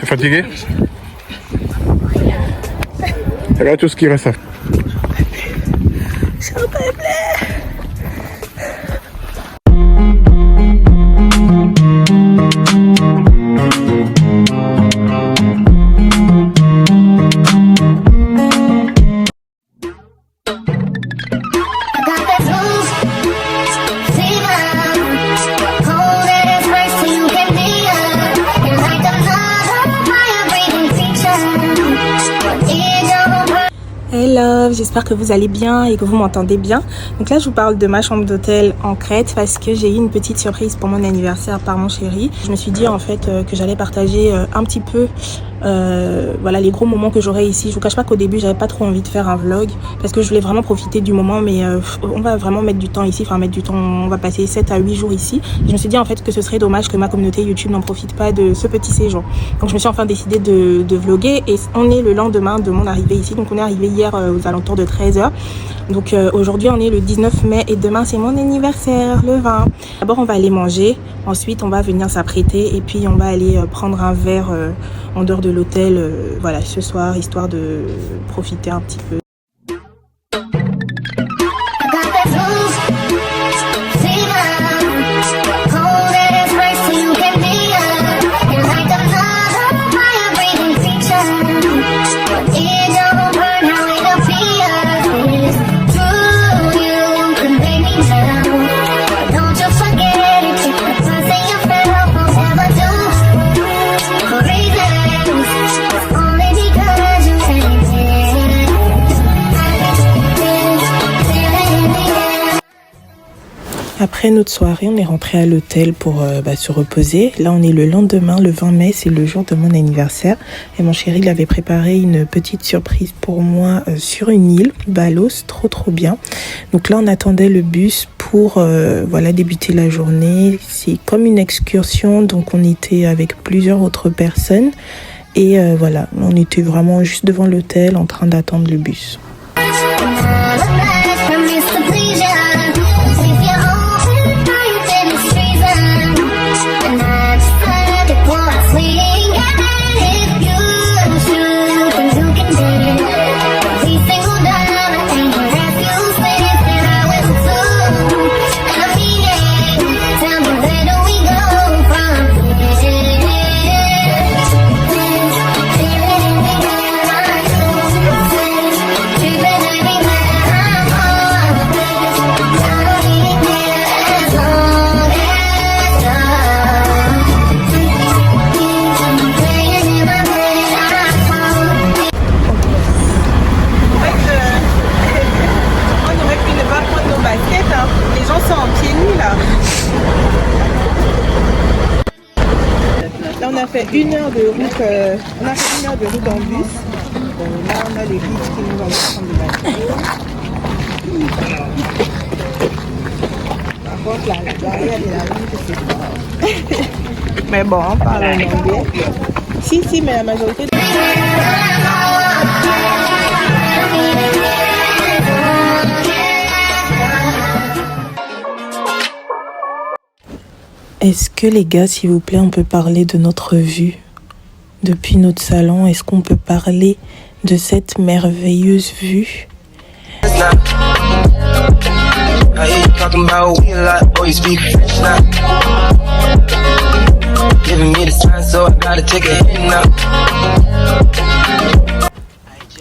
Fatigué? Regarde tout ce qui reste à faire. S'il te plaît. Hello, j'espère que vous allez bien et que vous m'entendez bien. Donc là je vous parle de ma chambre d'hôtel en Crète parce que j'ai eu une petite surprise pour mon anniversaire par mon chéri. Je me suis dit en fait que j'allais partager un petit peu voilà les gros moments que j'aurai ici. Je vous cache pas qu'au début j'avais pas trop envie de faire un vlog parce que je voulais vraiment profiter du moment, mais on va vraiment mettre du temps ici, enfin mettre du temps, on va passer 7 à 8 jours ici. Je me suis dit en fait que ce serait dommage que ma communauté YouTube n'en profite pas de ce petit séjour. Donc je me suis enfin décidé de vlogger et on est le lendemain de mon arrivée ici. Donc on est arrivé hier aux alentours de 13h. Donc aujourd'hui on est le 19 mai et demain c'est mon anniversaire, le 20. D'abord on va aller manger, ensuite on va venir s'apprêter et puis on va aller prendre un verre en dehors de l'hôtel, voilà, ce soir, histoire de profiter un petit peu. Après notre soirée, on est rentré à l'hôtel pour se reposer. Là, on est le lendemain, le 20 mai, c'est le jour de mon anniversaire. Et mon chéri, il avait préparé une petite surprise pour moi sur une île, Balos, trop bien. Donc là, on attendait le bus pour voilà débuter la journée. C'est comme une excursion, donc on était avec plusieurs autres personnes. Et voilà, on était vraiment juste devant l'hôtel en train d'attendre le bus. Là, on a fait une heure de route, en bus. Là, on a les guides qui nous emmènent prendre le bateau. Par contre, là, derrière, il y a la ligne que c'est pas. Mais bon, on parle en anglais. Si, mais la majorité de... Est-ce que les gars, s'il vous plaît, on peut parler de notre vue depuis notre salon? Est-ce qu'on peut parler de cette merveilleuse vue?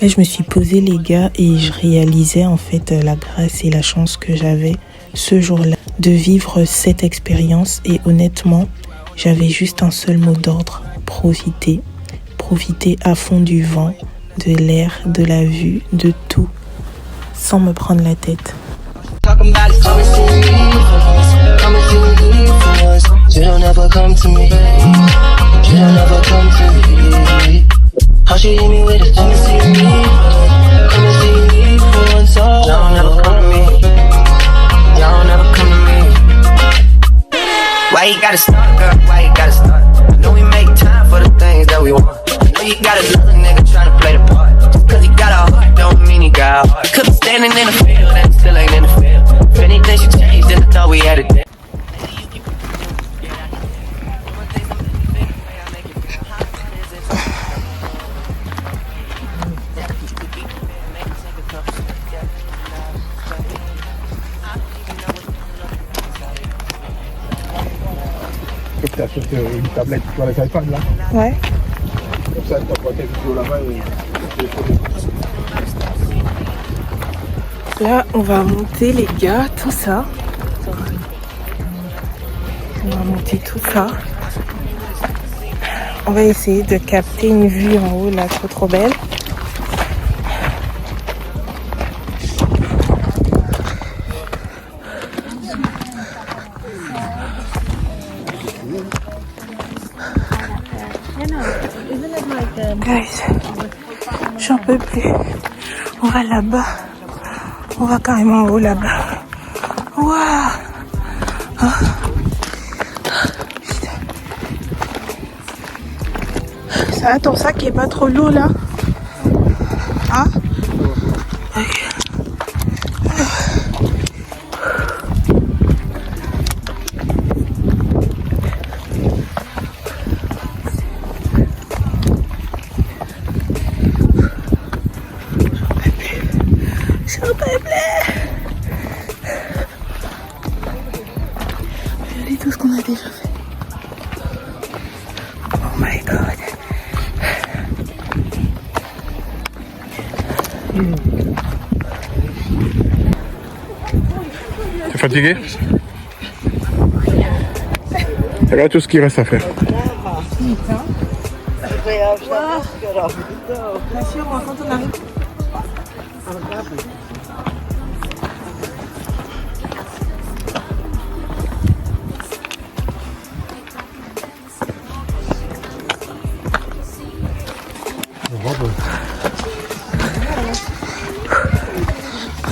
Et je me suis posée les gars et je réalisais en fait la grâce et la chance que j'avais ce jour-là de vivre cette expérience et honnêtement j'avais juste un seul mot d'ordre: profiter à fond du vent, de l'air, de la vue, de tout, sans me prendre la tête. Why you gotta start, girl? Why you gotta start? I know we make time for the things that we want. I know you got another nigga tryna play the part. Just cause he got a heart, don't mean he got a heart. Could be standing in the field and still ain't in the field. If anything should change, then I thought we had it there. achètes une tablette, tu vois les iPads là. Ouais. Comme ça, tu envoies tes vidéos là-bas et... Là, on va monter les gars, tout ça. On va monter tout ça. On va essayer de capter une vue en haut là, trop belle. Guys, j'en peux plus. On va là-bas. On va carrément en haut là-bas. Waouh! Ah. Ça va, ton sac est pas trop lourd là? Hein? Ok. J'en peux plus. Regardez tout ce qu'on a déjà fait. Oh my god. T'es fatigué? Regarde tout ce qu'il reste à faire. Putain. Bien sûr, quand on arrive.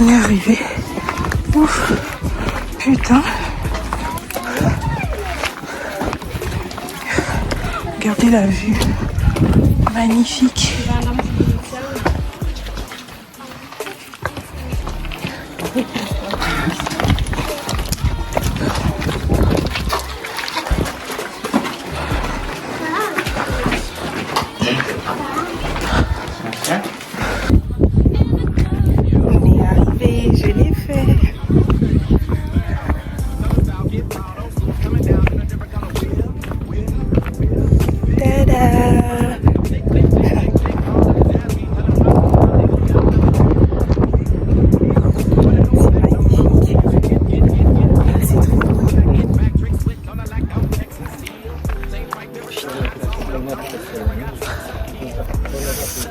On est arrivé. Ouf. Putain. Regardez la vue. Magnifique. On est arrivé, je l'ai fait. Tada!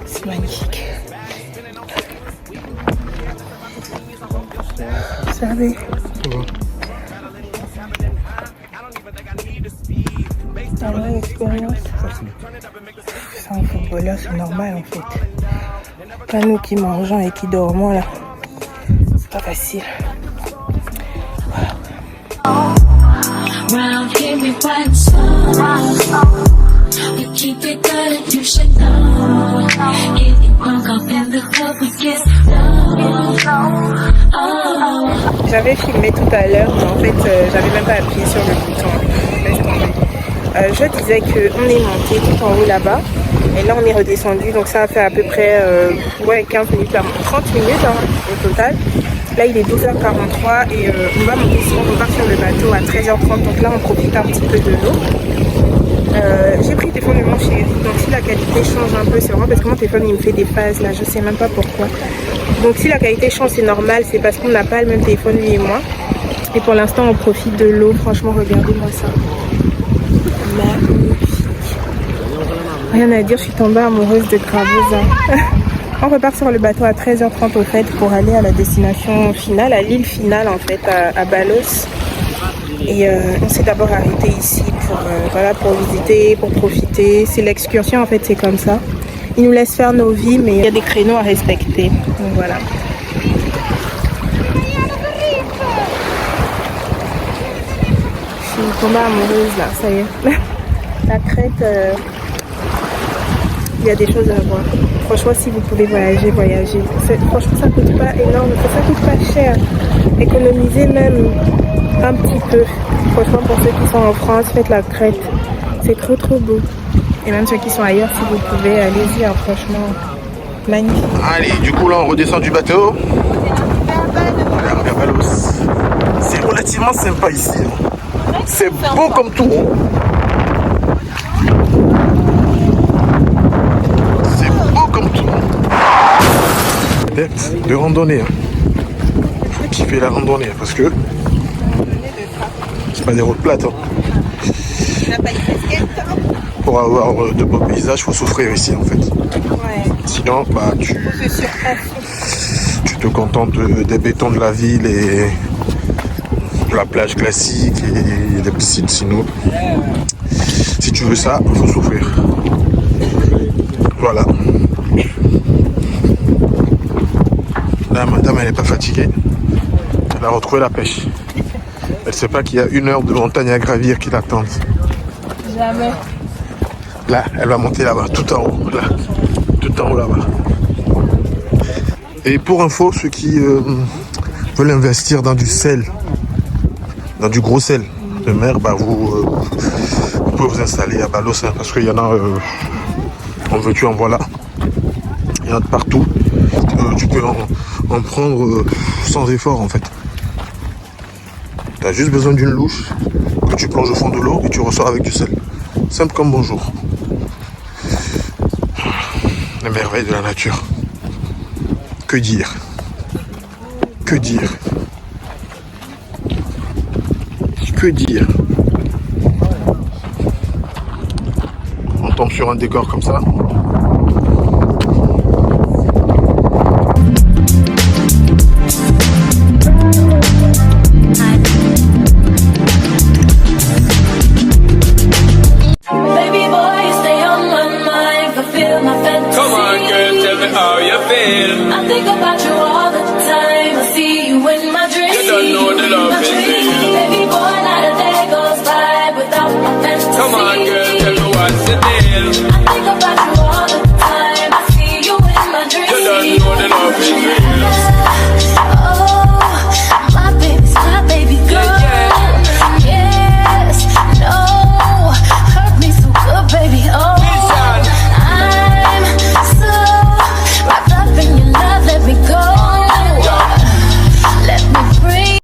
C'est magnifique. Vous savez. La vraie expérience. C'est un footballeur, c'est normal en fait. Pas nous qui mangeons et qui dormons là. C'est pas facile. Round here we find we keep it good and you should know. Getting drunk up in the club we get low. J'avais filmé tout à l'heure, mais en fait j'avais même pas appuyé sur le bouton. Laisse tomber. Je disais qu'on est monté tout en haut là-bas et là on est redescendu, donc ça a fait à peu près 15 minutes, 30 minutes au total. Là il est 12h43 et on repart sur le bateau à 13h30, donc là on profite un petit peu de l'eau. J'ai pris le téléphone de mon chéri, donc si la qualité change un peu, c'est vraiment parce que mon téléphone il me fait des phases là, je sais même pas pourquoi. Donc si la qualité change, c'est normal, c'est parce qu'on n'a pas le même téléphone lui et moi. Et pour l'instant on profite de l'eau, franchement regardez-moi ça. Magnifique. Rien à dire, je suis tombée amoureuse de Gravosa. On repart sur le bateau à 13h30 au fait pour aller à la destination finale, à l'île finale en fait, à Balos. Et on s'est d'abord arrêté ici pour, pour visiter, pour profiter. C'est l'excursion en fait, c'est comme ça. Ils nous laissent faire nos vies, mais il y a des créneaux à respecter. Donc voilà. Je suis tombée amoureuse là, ça y est. La Crète, il y a des choses à voir. Franchement, si vous pouvez voyager, voyagez. Franchement, ça coûte pas énorme, ça coûte pas cher. Économisez même un petit peu. Franchement, pour ceux qui sont en France, faites la Crète. C'est trop trop beau. Et même ceux qui sont ailleurs, si vous pouvez, allez-y, hein, franchement, magnifique. Allez, du coup là on redescend du bateau. Allez, à Balos. C'est relativement sympa ici. C'est beau comme tout. adepte de randonnée. Faut kiffer la randonnée parce que c'est pas des routes plates. Pour avoir de beaux paysages, faut souffrir ici en fait. Sinon, bah tu te contentes des bétons de la ville et de la plage classique et des piscines. Sinon, si tu veux ça, faut souffrir. Voilà. Là, madame, elle n'est pas fatiguée. Elle a retrouvé la pêche. Elle sait pas qu'il y a 1 heure de montagne à gravir qui l'attendent. Jamais. Là, elle va monter là-bas, tout en haut, là, tout en haut là-bas. Et pour info, ceux qui veulent investir dans du sel, dans du gros sel de mer, bah vous pouvez vous installer à Balos, hein, parce qu'il y en a, en veux-tu, en voilà. Il y en a de partout. Tu peux en prendre sans effort en fait. Tu as juste besoin d'une louche que tu plonges au fond de l'eau et tu ressors avec du sel. Simple comme bonjour. Les merveilles de la nature. Que dire? Que dire? Que dire? On tombe sur un décor comme ça. I think about you all